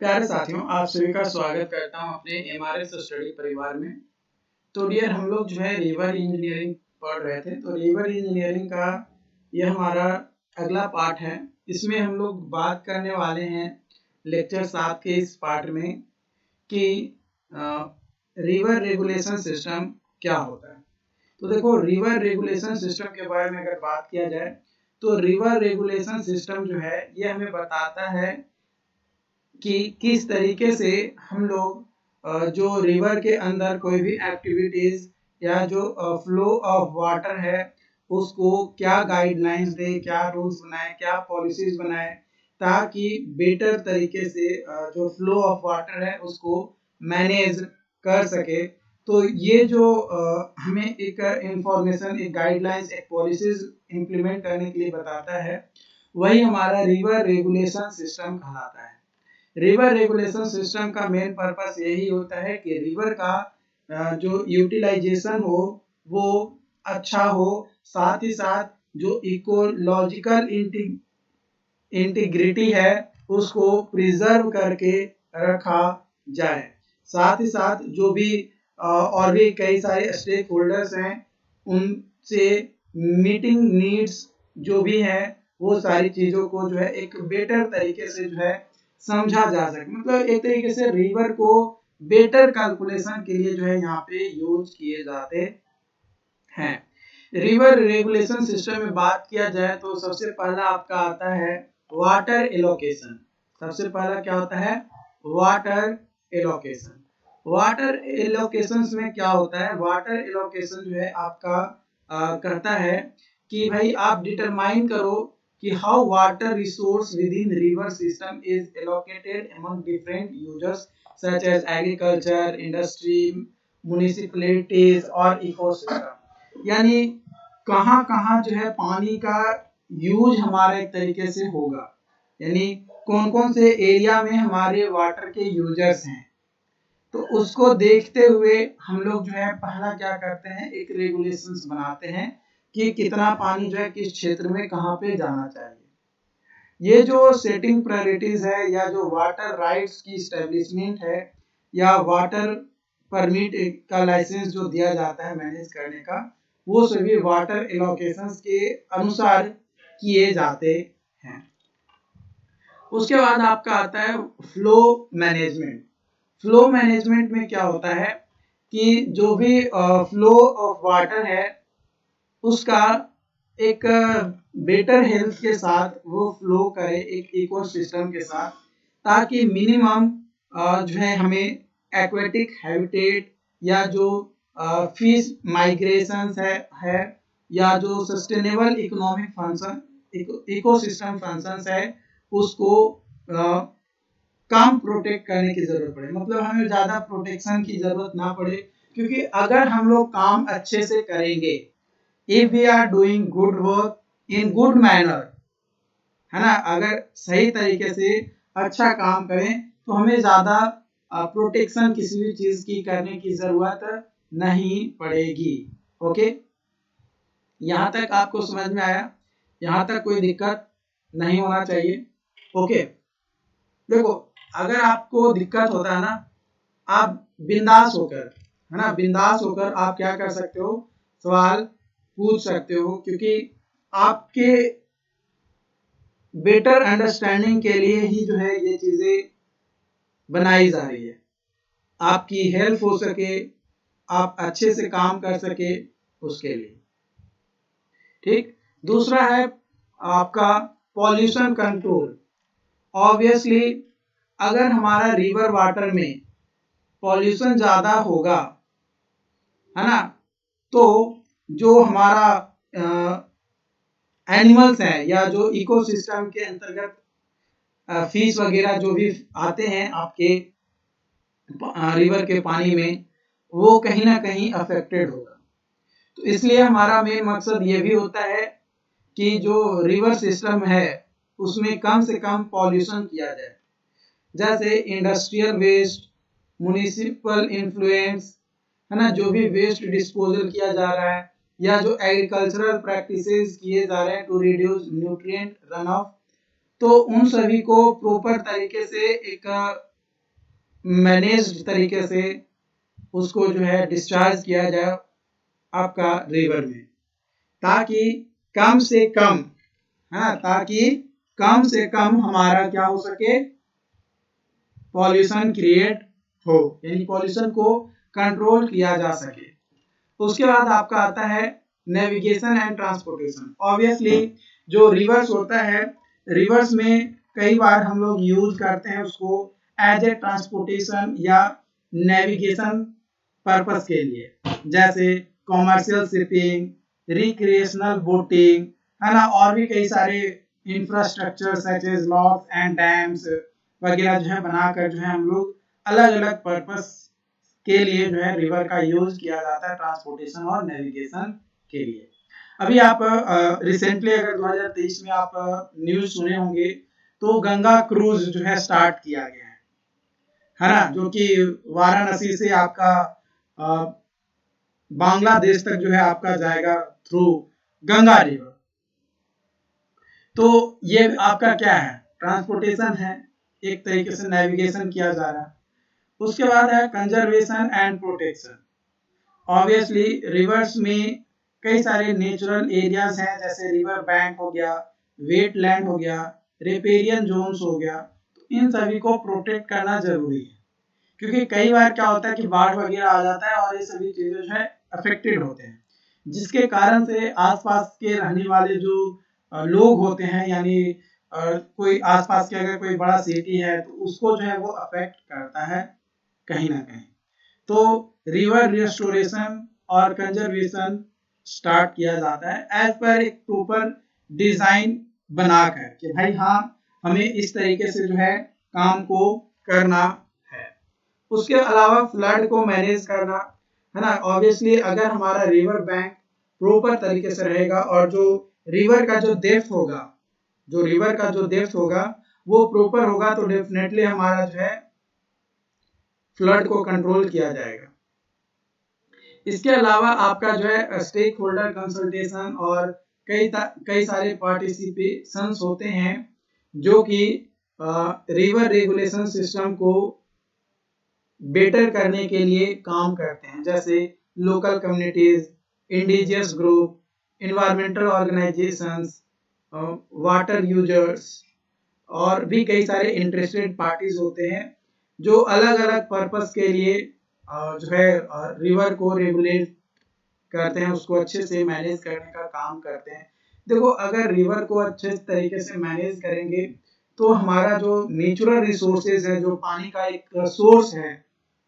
प्यारे साथियों, आप सभी का स्वागत करता हूं अपने एमआरएस स्टडी परिवार में। तो डियर, हम लोग जो है रिवर इंजीनियरिंग पढ़ रहे थे। तो रिवर इंजीनियरिंग का यह हमारा अगला पार्ट है। इसमें हम लोग बात करने वाले हैं लेक्चर 7 के इस पार्ट में कि रिवर रेगुलेशन सिस्टम क्या होता है। तो देखो, रिवर रेगुलेशन सिस्टम के बारे में अगर बात किया जाए तो रिवर रेगुलेशन सिस्टम जो है ये हमें बताता है कि किस तरीके से हम लोग जो रिवर के अंदर कोई भी एक्टिविटीज या जो फ्लो ऑफ वाटर है उसको क्या गाइडलाइंस दे, क्या रूल्स बनाए, क्या पॉलिसीज बनाए, ताकि बेटर तरीके से जो फ्लो ऑफ वाटर है उसको मैनेज कर सके। तो ये जो हमें एक इंफॉर्मेशन, एक गाइडलाइंस, एक पॉलिसीज इम्प्लीमेंट करने के लिए बताता है, वही हमारा रिवर रेगुलेशन सिस्टम कहलाता है। रिवर रेगुलेशन सिस्टम का मेन पर्पस यही होता है कि रिवर का जो यूटिलाइजेशन हो वो अच्छा हो, साथ ही साथ जो इकोलॉजिकल इंटीग्रिटी है उसको प्रिजर्व करके रखा जाए। साथ ही साथ जो भी और भी कई सारे स्टेक होल्डर्स हैं उनसे मीटिंग नीड्स जो भी है वो सारी चीजों को जो है एक बेटर तरीके से जो है समझा जा सके। मतलब एक तरीके से रिवर को बेटर कैलकुलेशन के लिए जो है यहाँ पे यूज किए जाते हैं। रिवर रेगुलेशन सिस्टम में बात किया जाए तो सबसे पहला आपका आता है वाटर एलोकेशन। सबसे पहला क्या होता है? Water allocation. वाटर एलोकेशन में क्या होता है? वाटर एलोकेशन जो है आपका कहता है कि भाई आप डिटरमाइन करो कि how water resource within river system is allocated among different users such as agriculture, industry, municipalities और इकोसिस्टम। यानी कहाँ कहाँ जो है पानी का यूज हमारा एक तरीके से होगा, यानी कौन कौन से एरिया में हमारे वाटर के यूजर्स हैं। तो उसको देखते हुए हम लोग जो है पहला क्या करते हैं, एक रेगुलेशंस बनाते हैं कि कितना पानी जो है किस क्षेत्र में कहाँ पे जाना चाहिए। ये जो सेटिंग प्रायोरिटीज है या जो वाटर राइट्स की स्टैब्लिशमेंट है या वाटर परमिट का लाइसेंस जो दिया जाता है मैनेज करने का, वो सभी वाटर एलोकेशंस के अनुसार किए जाते हैं। उसके बाद आपका आता है फ्लो मैनेजमेंट। फ्लो मैनेजमेंट में क्या होता है कि जो भी फ्लो ऑफ वाटर है उसका एक बेटर हेल्थ के साथ वो फ्लो करे एक इकोसिस्टम के साथ, ताकि मिनिमम जो है हमें एक्वेटिक हैबिटेट या जो फिश माइग्रेशन है या जो sustainable economic function, ecosystem functions है उसको कम प्रोटेक्ट करने की जरूरत पड़े। मतलब हमें ज्यादा प्रोटेक्शन की जरूरत ना पड़े, क्योंकि अगर हम लोग काम अच्छे से करेंगे, if we are doing good work in good manner, है ना, अगर सही तरीके से अच्छा काम करें तो हमें ज्यादा प्रोटेक्शन किसी भी चीज की करने की जरूरत नहीं पड़ेगी। ओके, यहाँ तक आपको समझ में आया? यहाँ तक कोई दिक्कत नहीं होना चाहिए। ओके, देखो, अगर आपको दिक्कत होता है ना, आप बिंदास होकर, है ना, बिंदास होकर आप क्या कर सकते हो, सवाल पूछ सकते हो, क्योंकि आपके बेटर अंडरस्टैंडिंग के लिए ही जो है ये चीजें बनाई जा रही है, आपकी हेल्प हो सके, आप अच्छे से काम कर सके उसके लिए। ठीक, दूसरा है आपका पॉल्यूशन कंट्रोल। ऑब्वियसली अगर हमारा रिवर वाटर में पॉल्यूशन ज्यादा होगा, है ना, तो जो हमारा एनिमल्स हैं या जो इकोसिस्टम के अंतर्गत फिश वगैरह जो भी आते हैं आपके रिवर के पानी में, वो कहीं ना कहीं अफेक्टेड होगा। तो इसलिए हमारा मेन मकसद ये भी होता है कि जो रिवर सिस्टम है उसमें कम से कम पॉल्यूशन किया जाए, जैसे इंडस्ट्रियल वेस्ट, म्युनिसिपल इन्फ्लुएंस, है ना, जो भी वेस्ट डिस्पोजल किया जा रहा है या जो एग्रीकल्चरल प्रैक्टिसेस किए जा रहे हैं to reduce nutrient run off, तो उन सभी को प्रॉपर तरीके से एक मैनेज्ड तरीके से उसको जो है डिस्चार्ज किया जाए आपका रिवर में, ताकि कम से कम, है ना, ताकि कम से कम हमारा क्या हो सके, पॉल्यूशन क्रिएट हो, यानी पॉल्यूशन को कंट्रोल किया जा सके। उसके बाद आपका आता है नेविगेशन एंड ट्रांसपोर्टेशन। ऑब्वियसली जो रिवर्स होता है, रिवर्स में कई बार हम लोग यूज करते हैं उसको एज ए ट्रांसपोर्टेशन या नेविगेशन पर्पस के लिए, जैसे कॉमर्शियल शिपिंग, रिक्रिएशनल बोटिंग, है ना, और भी कई सारे infrastructure such as locks and dams वगैरह जो है बनाकर जो है हम लोग अलग अलग पर्पस के लिए जो है रिवर का यूज किया जाता है ट्रांसपोर्टेशन और नेविगेशन के लिए। अभी आप रिसेंटली अगर 2023 में आप न्यूज सुने होंगे तो गंगा क्रूज जो है स्टार्ट किया गया है ना, जो कि वाराणसी से आपका बांग्लादेश तक जो है आपका जाएगा थ्रू गंगा रिवर। तो ये आपका क्या है, ट्रांसपोर्टेशन है, एक तरीके से नेविगेशन किया जा रहा है। उसके बाद है conservation and protection. Obviously reverse में कई सारे नेचुरल एरियाज हैं, जैसे रिवर बैंक हो गया, वेटलैंड हो गया, रिपेरियन जोन्स हो गया, तो इन सभी को प्रोटेक्ट करना जरूरी है, क्योंकि कई बार क्या होता है कि बाढ़ वगैरह आ जाता है और ये सभी चीजें जो है अफेक्टेड होते हैं, जिसके कारण से आसपास के रहने वाले जो लोग होते हैं, यानी कोई आसपास के अगर कोई बड़ा सिटी है तो उसको जो है वो अफेक्ट करता है कहीं ना कहीं। तो रिवर रिस्टोरेशन और कंजर्वेशन स्टार्ट किया जाता है एज पर एक प्रॉपर डिजाइन बनाकर कि भाई हाँ हमें इस तरीके से जो है काम को करना है। उसके अलावा फ्लड को मैनेज करना, है ना, ऑब्वियसली अगर हमारा रिवर बैंक प्रॉपर तरीके से रहेगा और जो रिवर का जो डेप्थ होगा, जो रिवर का जो डेप्थ होगा वो प्रॉपर होगा, तो डेफिनेटली हमारा जो है फ्लड को कंट्रोल किया जाएगा। इसके अलावा आपका जो है स्टेक होल्डर कंसल्टेशन और कई सारे पार्टिसिपेशंस होते हैं जो कि रिवर रेगुलेशन सिस्टम को बेटर करने के लिए काम करते हैं, जैसे local communities, indigenous group, environmental organisations, water users और भी कई सारे इंटरेस्टेड पार्टीज होते हैं जो अलग अलग पर्पस के लिए जो है रिवर को रेगुलेट करते हैं, उसको अच्छे से मैनेज करने का काम करते हैं। देखो अगर रिवर को अच्छे तरीके से मैनेज करेंगे तो हमारा जो नेचुरल रिसोर्सेज है, जो पानी का एक सोर्स है,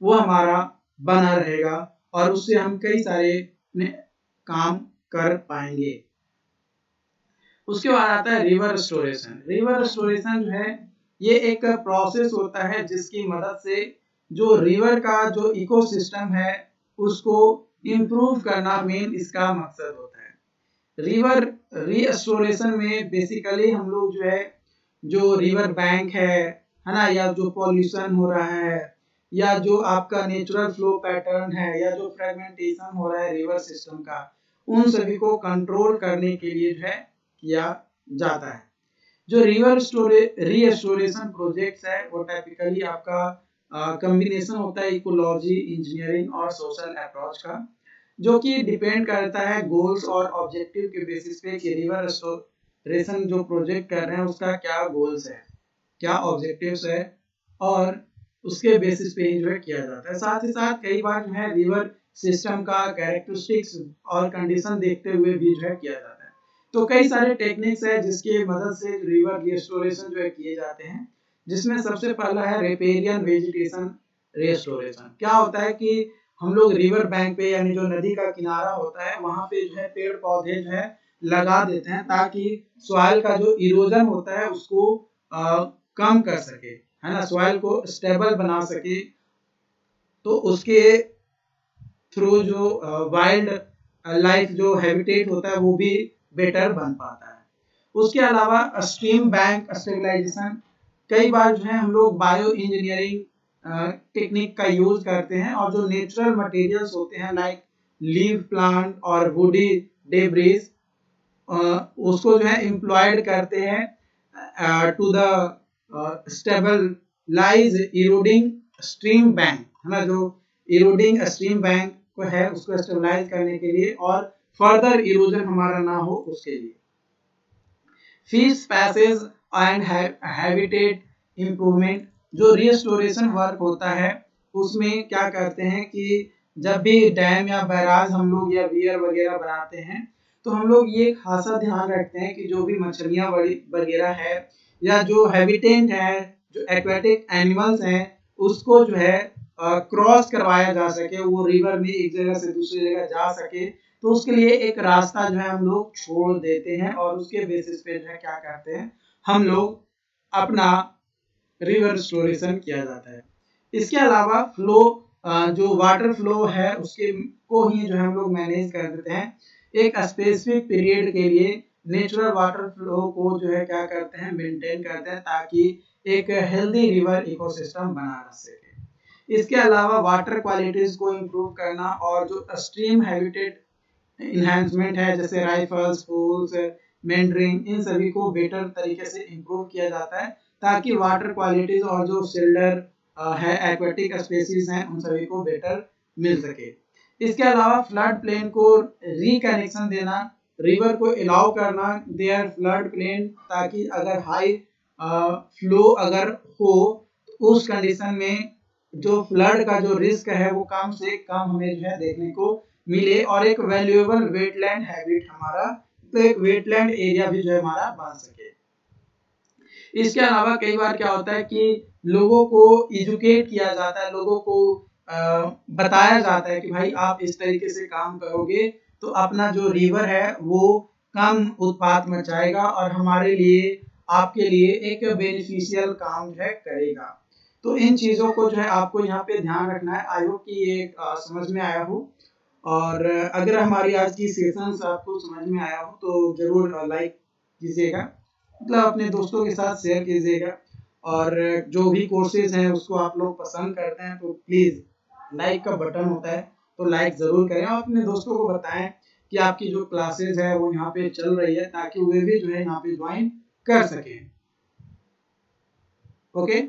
वो हमारा बना रहेगा और उससे हम कई सारे काम कर पाएंगे। उसके बाद आता है रिवर रिस्टोरेशन। रिवर रिस्टोरेशन जो है ये एक प्रोसेस होता है जिसकी मदद से जो रिवर का जो इकोसिस्टम है उसको इम्प्रूव करना मेन इसका मकसद होता है। रिवर रिस्टोरेशन में बेसिकली हम लोग जो है जो रिवर बैंक है ना, या जो पॉल्यूशन हो रहा है, या जो आपका नेचुरल फ्लो पैटर्न है, या जो फ्रेगमेंटेशन हो रहा है रिवर सिस्टम का, उन सभी को कंट्रोल करने के लिए जो है किया जाता है। जो रिवर रिस्टोरेशन प्रोजेक्ट्स है वो टाइपिकली आपका कॉम्बिनेशन होता है इकोलॉजी, इंजीनियरिंग और सोशल अप्रोच का, जो कि डिपेंड करता है गोल्स और ऑब्जेक्टिव के बेसिस पे कि रिवर रिस्टोरेशन जो प्रोजेक्ट कर रहे हैं उसका क्या गोल्स है, क्या ऑब्जेक्टिव्स है, और उसके बेसिस पे जो है किया जाता है। साथ ही साथ कई बार जो है रिवर सिस्टम का कैरेक्टरिस्टिक्स और कंडीशन देखते हुए भी जो है किया जाता है। तो कई सारे टेक्निक्स है जिसकी मदद से रिवर रिस्टोरेशन जो है किए जाते हैं, जिसमें सबसे पहला है रिपेरियन वेजिटेशन रिस्टोरेशन। क्या होता है कि हम लोग रिवर बैंक पे, यानी जो नदी का किनारा होता है वहां पे जो है पेड़ पौधे जो है लगा देते हैं ताकि सॉइल का जो इरोजन होता है उसको कम कर सके, है ना, सॉइल को स्टेबल बना सके। तो उसके थ्रू जो वाइल्ड लाइफ जो हैबिटेट होता है वो भी बेटर बन पाता है। उसके अलावा स्ट्रीम बैंक स्टेबलाइजेशन, कई बार जो है हम लोग बायो इंजीनियरिंग टेक्निक का यूज करते हैं और जो नेचुरल मटेरियल्स होते हैं लाइक लीव प्लांट और वुडी डेब्रिस उसको जो है एम्प्लॉयड करते हैं to the stabilize eroding stream bank, है ना, जो इरोडिंग स्ट्रीम बैंक को है उसको स्टेबलाइज करने के लिए और फर्दर इरोजन हमारा ना हो उसके लिए। Fees passage and habitat improvement, जो रिस्टोरेशन वर्क होता है उसमें क्या करते हैं कि जब भी डैम या बैराज हम लोग या वियर वगैरह बनाते हैं तो हम लोग ये खासा ध्यान रखते हैं कि जो भी मछलियाँ वगैरह है या जो हैबिटेट है, जो एक्वेटिक एनिमल्स हैं, उसको जो है क्रॉस करवाया जा सके, वो रिवर में एक जगह से दूसरी जगह जा सके, तो उसके लिए एक रास्ता जो है हम लोग छोड़ देते हैं और उसके बेसिस पे जो है क्या करते हैं हम लोग अपना रिवर रिस्टोरेशन किया जाता है। इसके अलावा फ्लो, जो वाटर फ्लो है उसके को ही जो है हम लोग मैनेज कर देते हैं। एक स्पेसिफिक पीरियड के लिए नेचुरल वाटर फ्लो को जो है क्या करते हैं मेंटेन करते हैं ताकि एक हेल्दी रिवर इकोसिस्टम बना रह सके। इसके अलावा वाटर क्वालिटीज को इम्प्रूव करना और जो स्ट्रीम हैबिटेट इन्हांसमेंट है जैसे राइफल्स, पूल्स, मेंडरिंग, इन सभी को बेटर तरीके से इम्प्रूव किया जाता है ताकि वाटर क्वालिटीज और जो सिल्डर है, एक्वेटिक स्पेसीज हैं, उन सभी को बेटर मिल सके। इसके अलावा फ्लड प्लेन को रिकनेक्शन देना, रिवर को अलाउ करना देयर फ्लड प्लेन, ताकि अगर हाई फ्लो अगर हो तो उस कंडीशन में जो फ्लड का जो रिस्क है वो कम से कम हमें जो है देखने को मिले और एक वैल्यूएबल वेटलैंड हैबिट हमारा, तो एक वेटलैंड एरिया भी जो है हमारा बन सके। इसके अलावा कई बार क्या होता है कि लोगों को एजुकेट किया जाता है, लोगों को बताया जाता है कि भाई आप इस तरीके से काम करोगे तो अपना जो रिवर है वो कम उत्पात मचाएगा और हमारे लिए, आपके लिए एक बेनिफिशियल काम जो है करेगा। तो इन चीज़ों को जो है आपको यहाँ पे ध्यान रखना है। आई होप कि ये समझ में आया हो, और अगर हमारी आज की सेशंस आपको समझ में आया हो तो जरूर लाइक कीजिएगा, मतलब अपने दोस्तों के साथ शेयर कीजिएगा, और जो भी कोर्सेज हैं उसको आप लोग पसंद करते हैं तो प्लीज़ लाइक का बटन होता है तो लाइक ज़रूर करें और अपने दोस्तों को बताएं कि आपकी जो क्लासेज है वो यहाँ पे चल रही है ताकि वे भी जो है यहाँ पे ज्वाइन कर सकें। ओके।